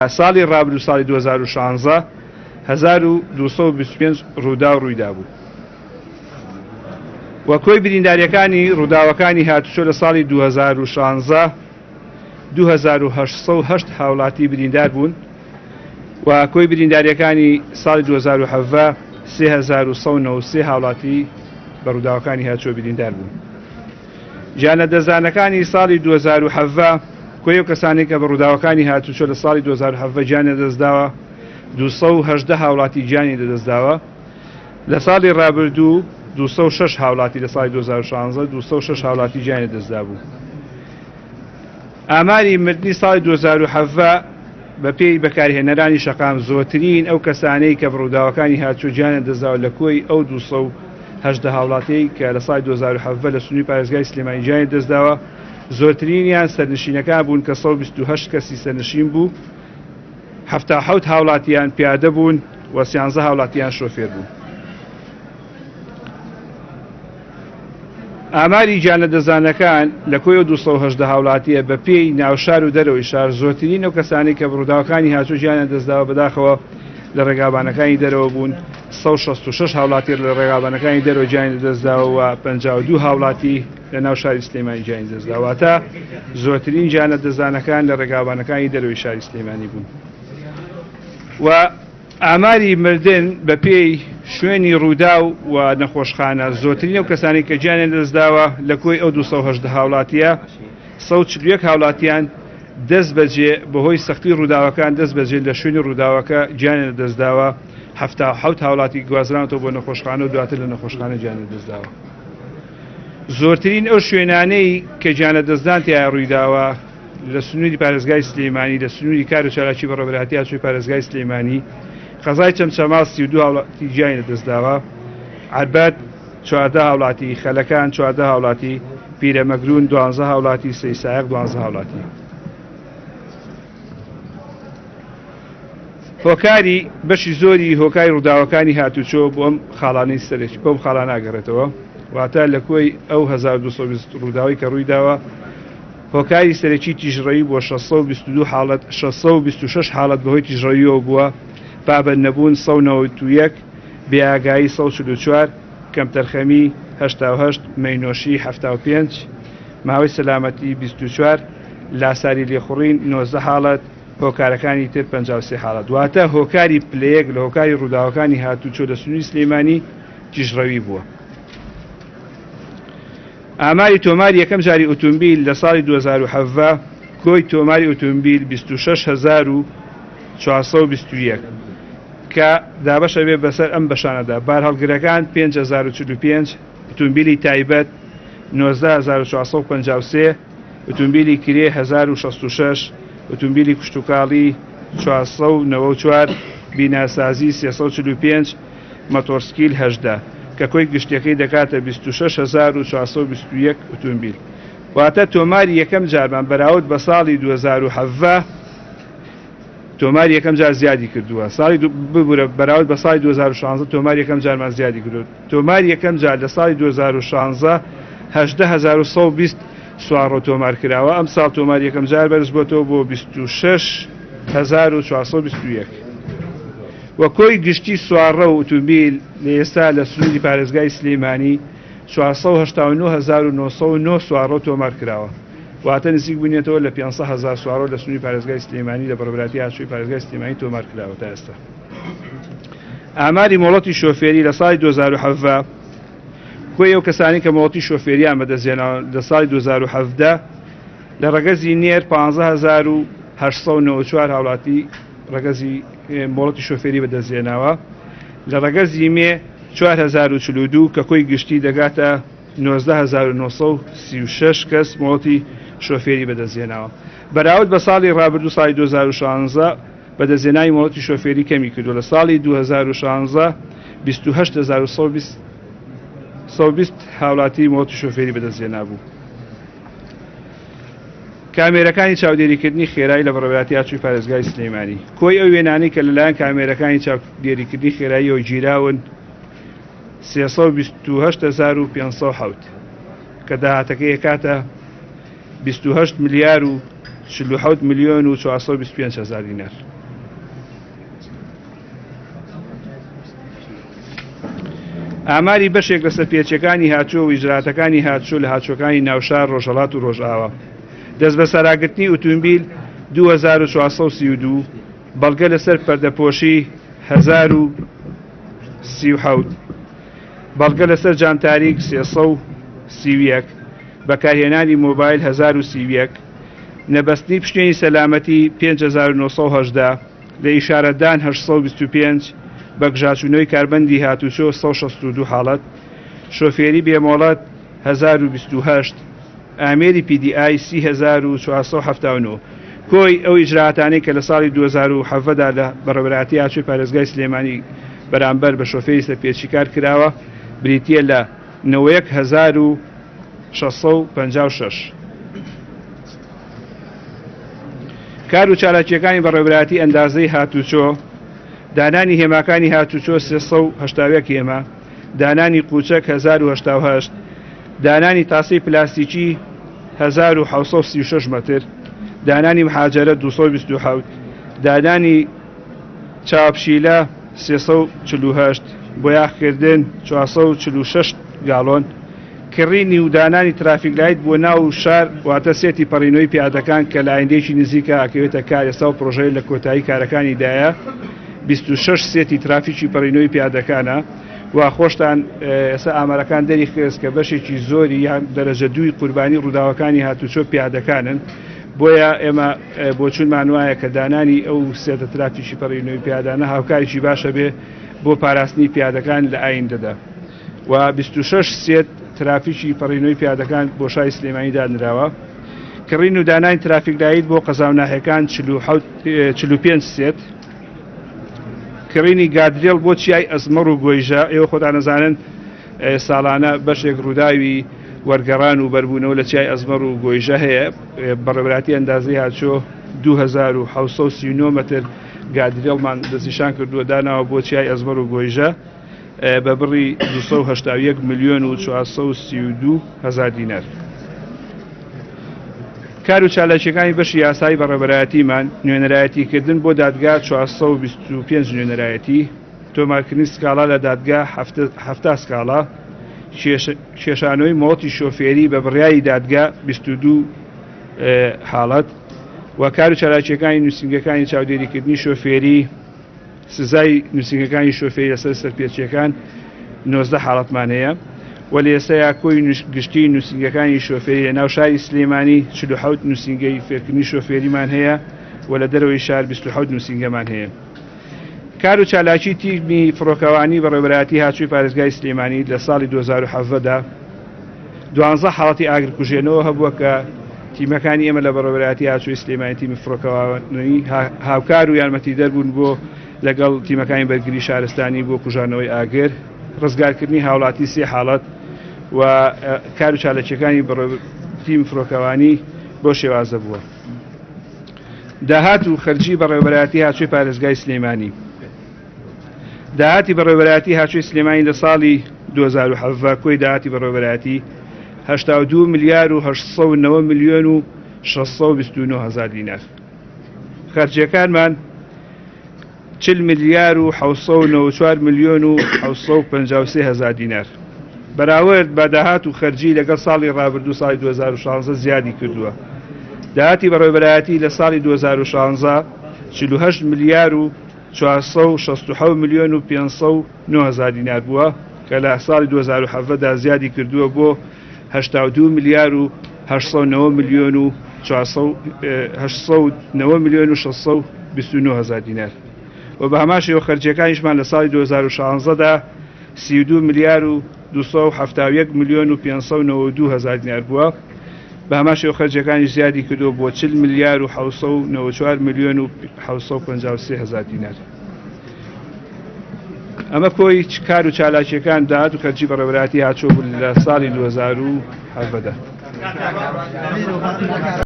ساڵی ڕابردوو ساڵی 2016 1225 ڕوودا و ڕوویدا بوو وە کۆی برینداریەکانی ڕووداوەکانی هاتوچۆ لە ساڵی 2016 2808 هاوڵاتی بریندار بوون و کۆی برینداریەکانی ساڵی 2017 3193 هاوڵاتی بە ڕووداوەکانی هاتوچۆ بریندار بوون. جانە دەزانەکانی ساڵی 2017 کۆی کەسانێک کە بە ڕووداوەکانی هاتوچۆ لە ساڵی 2017 گیانە دەستداوە 218 هاوڵاتی گیانی دەدەستداوە. لە ساڵی ڕابردوو 206 هاوڵاتی لە ساڵی 2016 206 هاوڵاتی گیانی دەستدا بوو. ئاماری مردنی ساڵی 2017 بە پێی بەکارهێنەرانی شەقام زۆرترین ئەو کەسانەی کە بە ڕووداوەکانی هاتوچۆ گیانە دەستداوە لە کۆی ئەو 218 هاوڵاتی کە لە ساڵی 2017 لە سنووری پارێزگای سلێمانی گیانی دەستداوە زۆرترینیان سەرنشینەکان بوون کە 128 کەسی سەرنشین بوو، 77 هاوڵاتیان پیادە بوون و 13 هاوڵاتیان شۆفێر بوون. ئاماری گیانەدەزانەکان لە کۆی 218 هاوڵاتیە بە پێی ناوشار و دەرەوەی شار زۆرترین ئەو کەسانی کە بە ڕووداوەکانی هاتوچۆ گیانە دەستداوە بەداخەوە لە ڕێگابانەکانی دەرەوە بوون. 166 هاوڵاتی لە ڕێگابانەکانی دەرەوە گیانی دەستداوە و 52 هاوڵاتی لە ناو شاری سلێمانی گیانی دەستداواتە زۆرترین گیانەدەزانەکان لە ڕێگابانەکانی دەرەوەی شاری سلێمانی بوون. و ئاماری مردن بە پێی شوێنی ڕوودا و نەخۆشخانە زۆرترین ئەو کەسانی کە گیانیان دەستداوە لە کۆی ئەو 218 هاوڵاتیە 141 هاوڵاتیان دەست بەجێ بەهۆی سەختی ڕووداوەکان دەست بەجێ لە شوێنی ڕووداوەکە گیانیان دەستداوە. 77 هاوڵاتی گوازرانەوە بۆ نەخۆشخانە و دواتر لە نەخۆشخانە گیانیان دەستداوە. زۆرترین ئەو شوێنانەی کە گیانە دەستدان تیا ڕوویداوە لە سنووری پارێزگای سلێمانی لە سنووری کار و چالاکی بەڕێوەبەرهەتی هاتوچۆی پارێزگای سلێمانی قەزای چەمچەماڵ 32 هاوڵاتی گیانە دەستداوە، عەربەد 14 هاوڵاتی، خەلەکان 14 هاوڵاتی، پیرەمەگرون 12 هاوڵاتی، سەیسایق 12 هاوڵاتی. هۆکاری بەشی زۆری هۆکاری ڕووداوەکانی هاتوچۆ بۆ ئەم خاڵانەی سەرێکی بۆم خاڵانە ئاگەڕێتەوە واتە لە کۆی ئەو 1220 ڕووداوی کە ڕوویداوە هۆکاری سەرەکی تیژڕەوی بۆ 622 حاڵەت 626 حاڵەت بەهۆی تیژڕەویەوە بووە، بابەت نەبوون 191، بێئاگایی 144، کەمتەرخەمی 88، مەینۆشی 75، ماوەی سەلامەتی 24، لاساری لێخوڕین 19 حاڵەت، هۆکارەکانی تر 53 حاڵەت. دواتە هۆکاری پلەیەک لە هۆکاری ڕووداوەکانی هاتوچۆ لە سنووری سلێمانی تیژڕەوی بووە. ئاماری تۆماری یەکەم جاری ئۆتۆمبیل لە ساڵی 2017 کۆی تۆماری ئۆتۆمبیل 26421 کە دابەشە بێ بەسەر ئەم بەشانەدا. بار هەڵگرەکان 5045، ئۆتۆمبیلی تایبەت 19453، ئۆتۆمبیلی کرێ 1066، ئۆتۆمبیلی کوشتوکاڵی 494، بیناسازی 345، مەتۆرسکیل 18 کە کۆی گشتەکەی دەکاتە 26421 ئۆتۆمبیل. واتە تۆماری یەکەم جارمان بەراورد بە ساڵی 2017 تۆماری یەکەم جار زیادی کردووە. ساڵی ببوورە بەراورد بە ساڵی 2016 تۆماری یەکەم جارمان زیادی کردو. تۆماری یەکەم جار لە ساڵی 2016 18120 سوارڕۆ تۆمار کراوە. ئەم ساڵ تۆماری یەکەم جار بەرز بۆتەوە بۆ 26421. وە کۆی گشتی سوارڕە و ئۆتۆمبیل لە ئێستا لە سنووری پارێزگای سلێمانی 489909 سوارڕۆ تۆمار کراوە، واتە نزیک بوونێتەوە لە 500,000 سوارڕۆ لە سنووری پارێزگای سلێمانی لە بەڕێوەبەرهەتی هاتوچۆی پارێزگای سلێمانی تۆمار کراوە تا ئێستا. ئاماری مۆڵەتی شۆفێری لە ساڵی 2017 کۆی ئەو کەسانی کە مۆڵەتی شۆفێریان بەدەستهێناوە لە ساڵی 2017 لە ڕەگەزی نێر 15894 هاوڵاتی ڕەگەزی مۆڵەتی شۆفێری بەدەستهێناوە، لە ڕەگەزی مێ 4042 کە کۆی گشتی دەگاتە 19936 کەس مۆڵەتی شۆفێری بەدەستهێناوە. بەراورد بە ساڵی ڕابردوو ساڵی 2016 بەدەستهێنانی مۆڵەتی شۆفێری کەمی کردو. لە ساڵی 2016 28120 هاوڵاتی مۆڵەتی شۆفێری بەدەستهێنا بوو. کامێرەکانی چاودێریکردنی خێرایی لە بەڕێوەبەرهەتی هاتوچۆی پارێزگای سلێمانی کۆی ئەو وێنانەی کە لەلایەن کامێرەکانی چاودێریکردنی خێراییەوە گیراون 328507 کە داهاتەکەی کاتە 28 ملیار و 47 ملیۆن و 425 هەزار دینار. ئاماری بەشێک لە سەرپێچەکانی هاتووە و ئیجراتەکانی هاتووە لە هاتووەکانی ناوشار ڕۆژهەڵات و ڕۆژئاوا. دەست بە سەراگرتنی ئۆتۆمبیل 2432 بەڵگە لەسەر پەردەپۆشی 1037 بەڵگە لەسەر جانتاریک 331 بەکارهێنانی مۆبایل 1031 نەبەستنی پشتێنی سەلامەتی 5918 لە ئیشارەتدان 825 بەگژاچوونەوەی کاربەندی هاتوچۆ 162 حاڵەت شۆفێری بێمۆڵەت 1028 ئامێری PDI 30479 کۆی ئەو ئیجراتانەی کە لە ساڵی 2017دا لە بەڕێوەبەراتی هاتووی پارێزگای سلێمانی بەرامبەر بە شۆفێری سەرپێچی کار کراوە بریتیە لە 91656. کار و چالاکیەکانی بەڕێوەبەراتی ئەندازەی هاتوچۆ دانانی هێماکانی هاتوچۆ 381 هێمە دانانی قوچەک 1088 دانانی تاسەی پلاستیکی 1736 متر دانانی مهاجرە 227 دانانی چاوپشیلە 348 بۆ یاخکردن 446 گاڵۆن کڕینی و دانانی ترافیک لایت بۆ ناو شار واتە سێتی پەڕینەوەی پیادەکان کە لە ئایندێکی نزیکە ئاکەوێتە کار ئێستا و پرۆژەی لە کۆتایی کارەکانیدایە 26 سێتی ترافیکی پەڕینەوەی پیادەکانە و خۆشتان ئێستا ئامارەکان دەری خێز کە بەشێکی زۆری یان دەرەجە دووی قوربانی ڕووداوەکانی هاتوچۆ پیادەکانن بۆیە ئێمە بۆ چونمان وایە کە دانانی ئەو سێتە ترافیکی پەڕینەوەی پیادانە هاوکاریی باشە بێ بۆ پاراستنی پیادەکان لە ئایندەدا و 26 سێت ترافیکی پەڕینەوەی پیادەکان بۆ شای سلێمانی دانراوە کڕین و دانانی ترافیک لایت بۆ قەزاوناهەکان 45 سێت کڕینی گادرێڵ بۆ چیای ئەزمەڕ و گۆیژە ئێوە خۆتان نەزانن ساڵانە بەشێک ڕووداوی وەرگەڕان و بەربوونەوە لە چیای ئەزمەڕ و گۆیژە هەیە بەڕێوەبەراتی ئەندازەی هاتوچۆ 2739 متر گادرێڵمان دەستنیشان کردووە داناوە بۆ چیای ئەزمەڕ و گۆیژە بە بڕی 281 ملیۆن و 432 هەزار دینار. کار و چالاکیەکانی بەشی یاسایی بەڕێوەبەرایەتیمان نوێنەرایەتیکردن بۆ دادگا 425 نوێنەرایەتی تۆمارکردنی سکاڵا لە دادگا 7 سکاڵا کێشانەوەی مۆڵەتی شۆفێری بە بڕیایی دادگا 22 حاڵەت و کار و چالاکیەکانی نووسنگەکانی چاودێریکردنی شۆفێری سزای نووسنگەکانی شۆفێری لەسەر سەرپێچیەکان 19 حاڵەتمان هەیە و لە ئێستا کۆی گشتی نووسنگەکانی شۆفێری لە ناو شاری سلێمانی 47 نووسنگەی فێرکردنی شۆفێریمان هەیە و لە دەرەوەی شار 27 نووسنگەمان هەیە. کار و چالاکی تیمی فڕۆکەوانی بەڕێوەبەراتی هاتووی پارێزگای سلێمانی لە ساڵی 2017دا 12 حاڵەتی ئاگرکوژێنەوە هەبووە کە تیمەکانی ئێمە لە بەڕێوەبەراتی هاتووی سلێمانی تیمی فڕۆکەوانی هاوکار و یارمەتیدەر بوون بۆ لەگەڵ تیمەکانی بەرگری شارستانی بۆ کوژانەوەی ئاگر ڕزگارکردنی هاوڵاتی 3 حاڵەت و کار و چالاکیەکانی تیم فڕۆکەوانی بۆ شێوازە بووە. داهات و خەرجی بەڕێوەبەراتی هاتووی پارێزگای سلێمانی داهاتی بەڕێوەبەراتی هاتووی سلێمانی لە ساڵی 2017 کۆی داهاتی بەڕێوەبەراتی 82 ملیار و 809 ملیۆن و 629 هەزار دینار. خەرجیەکانمان 40 ملیار و 794 ملیۆن و 753 هەزار دینار. بەراورد بە داهات و خەرجی لەگەڵ ساڵی ڕابردوو ساڵی 2016 زیادی کردووە. داهاتی بەڕێوەبەراتی لە ساڵی 2016 48 ملیار و 467 ملیۆن و 509 هەزار دینار بووە کە لە ساڵی 2017دا زیادی کردووە بۆ 82 ملیار و 809 ملیۆن و 809 ملیۆن و 629 هەزار دینار و بە هەماشەوە خەرجیەکانیشمان لە ساڵی 2016دا 32 ملیار و 271 ملیۆن و 592 هەزار دینار بووە بە هەماشەوە خەرجیەکانی زیادی کردووە بۆ 40 ملیار و 794 ملیۆن و 753 هەزار دینار. ئەمە کۆی کار و چالاکیەکان داهات و خەرجی بەڕێوەبەراتی هاتووە لە ساڵی 2017دا.